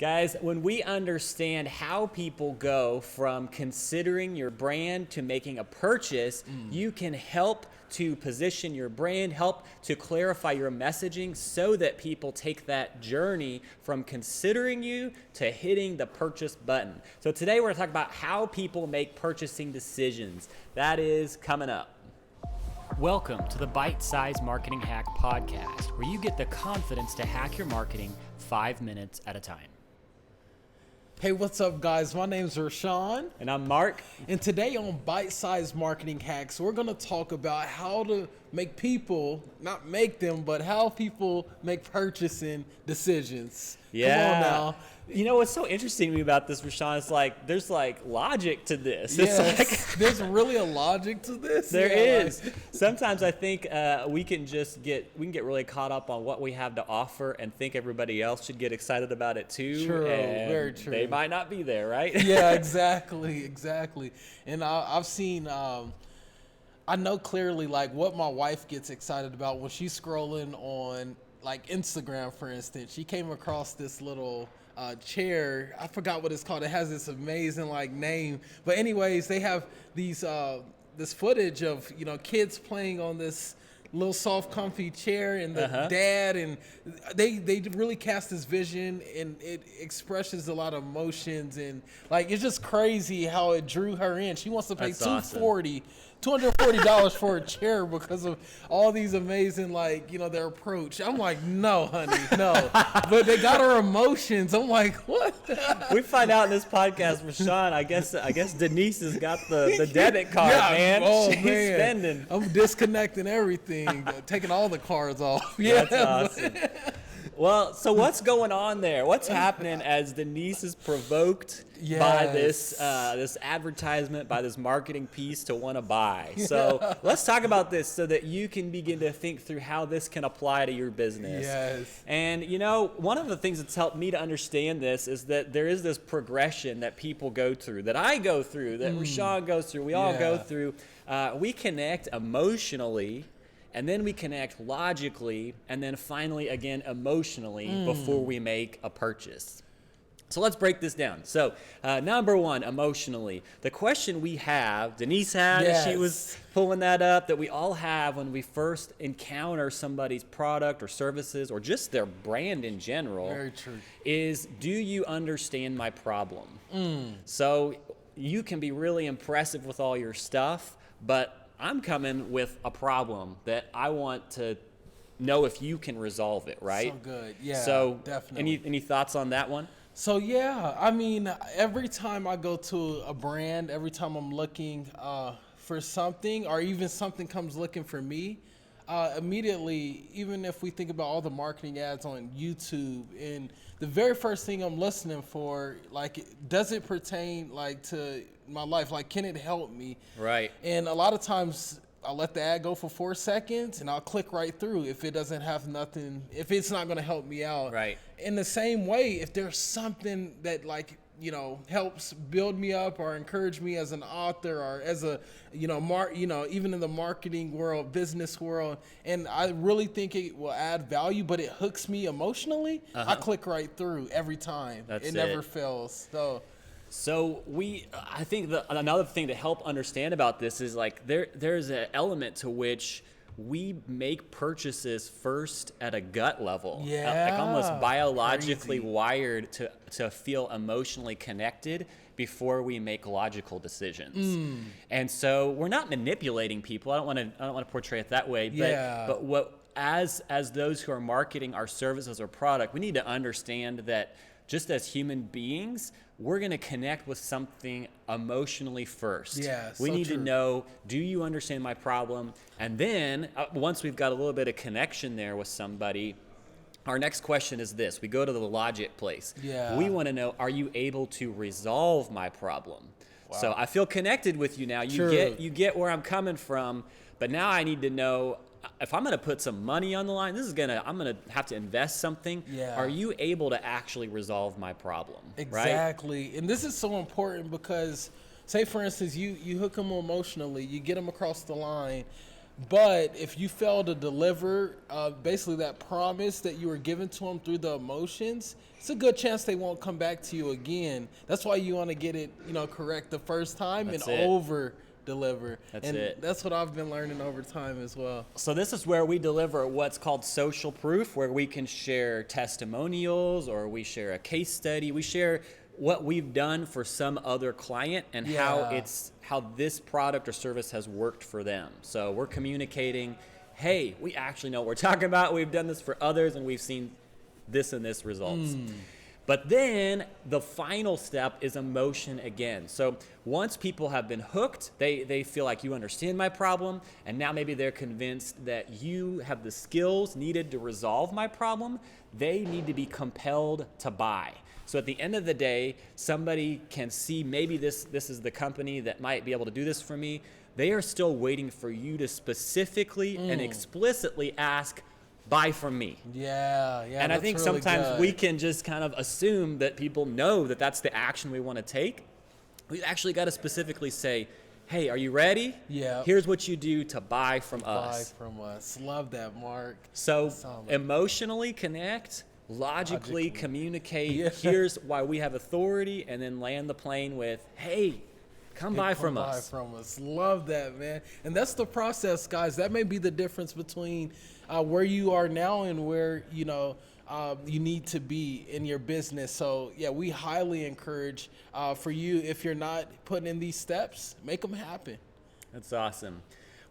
Guys, when we understand how people go from considering your brand to making a purchase, you can help to position your brand, help to clarify your messaging so that people take that journey from considering you to hitting the purchase button. So today we're going to talk about how people make purchasing decisions. That is coming up. Welcome to the Bite Size Marketing Hack Podcast, where you get the confidence to hack your marketing 5 minutes at a time. Hey, what's up, guys? My name's Rashawn. And I'm Mark. And today on Bite Size Marketing Hacks, we're going to talk about how to make people, not make them, but how people make purchasing decisions. Yeah. Come on now. You know what's so interesting to me about this, Rashawn, is like there's like logic to this. Yes, It's like there's really a logic to this. There Yeah, is. Sometimes I think we can get really caught up on what we have to offer and think everybody else should get excited about it too. True, and very true. They might not be there, right? Yeah, exactly. And I've seen, I know clearly like what my wife gets excited about when she's scrolling on like Instagram, for instance. She came across this little chair. I forgot what it's called. It has this amazing like name. But anyways, they have these this footage of kids playing on this little soft comfy chair and the dad, and they really cast this vision, and it expresses a lot of emotions, and like it's just crazy how it drew her in. She wants to pay That's awesome. $240 for a chair because of all these amazing, their approach. I'm like, no, honey, no. But they got her emotions. I'm like, what? We find out in this podcast, Rashawn, I guess Denise has got the debit card, Yeah, man. oh, She's man. spending. I'm disconnecting everything, taking all the cards off. Yeah, That's awesome. Well, so what's going on there? What's happening as Denise is provoked by this advertisement, by this marketing piece to want to buy? So let's talk about this so that you can begin to think through how this can apply to your business. Yes. And one of the things that's helped me to understand this is that there is this progression that people go through, that I go through, that Rashawn goes through, we all go through. We connect emotionally, and then we connect logically, and then finally, again, emotionally before we make a purchase. So let's break this down. So number one, emotionally, the question we have, Denise had, as she was pulling that up, that we all have when we first encounter somebody's product or services or just their brand in general, Very true. is, do you understand my problem? So you can be really impressive with all your stuff, but I'm coming with a problem that I want to know if you can resolve it, right? So good. Yeah, So definitely. any thoughts on that one? So yeah, I mean, every time I go to a brand, every time I'm looking for something, or even something comes looking for me, immediately, even if we think about all the marketing ads on YouTube, and the very first thing I'm listening for, like, does it pertain like to my life? Like, can it help me? Right. And a lot of times I'll let the ad go for 4 seconds and I'll click right through if it doesn't have nothing, if it's not going to help me out. Right. In the same way, if there's something that helps build me up or encourage me as an author or as a, even in the marketing world, business world, and I really think it will add value, but it hooks me emotionally, I click right through every time. That's it never fails. So I think another thing to help understand about this is like there's an element to which we make purchases first at a gut level, like almost biologically wired to feel emotionally connected before we make logical decisions. And so we're not manipulating people. I don't want to portray it that way, but what as those who are marketing our services or product, we need to understand that just as human beings, we're going to connect with something emotionally first. Yeah, we so need true. to know, do you understand my problem? And then once we've got a little bit of connection there with somebody, our next question is this. We go to the logic place. Yeah. We want to know, are you able to resolve my problem? Wow. So I feel connected with you now. You get where I'm coming from, but now I need to know, if I'm going to put some money on the line, I'm going to have to invest something. Yeah. Are you able to actually resolve my problem? Exactly. Right? And this is so important because, say for instance, you hook them emotionally, you get them across the line, But if you fail to deliver basically that promise that you were given to them through the emotions, it's a good chance they won't come back to you again. That's why you want to get it, correct the first time and over deliver. That's what I've been learning over time as well. So this is where we deliver what's called social proof, where we can share testimonials, or we share a case study. We share what we've done for some other client and how this product or service has worked for them. So we're communicating, hey, we actually know what we're talking about. We've done this for others and we've seen this and this results. But then the final step is emotion again. So once people have been hooked, they feel like you understand my problem, and now maybe they're convinced that you have the skills needed to resolve my problem. They need to be compelled to buy. So at the end of the day, somebody can see maybe this is the company that might be able to do this for me. They are still waiting for you to specifically and explicitly ask, buy from me. Yeah. And I think really sometimes we can just kind of assume that people know that that's the action we want to take. We actually got to specifically say, hey, are you ready? Yeah. Here's what you do to buy from us. Buy from us. Love that, Mark. So emotionally connect, logically communicate. Here's why we have authority, and then land the plane with, hey, come buy from us. Buy from us. Love that, man. And that's the process, guys. That may be the difference between where you are now and where you need to be in your business. So yeah, we highly encourage for you, if you're not putting in these steps, make them happen. That's awesome.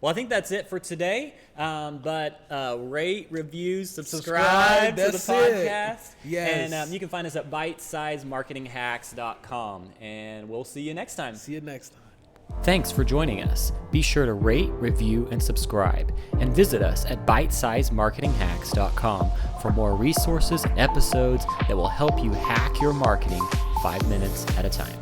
Well, I think that's it for today. But rate, review, subscribe to the podcast. Yes. And you can find us at bitesizemarketinghacks.com. And we'll see you next time. See you next time. Thanks for joining us. Be sure to rate, review, and subscribe. And visit us at bitesizemarketinghacks.com for more resources and episodes that will help you hack your marketing 5 minutes at a time.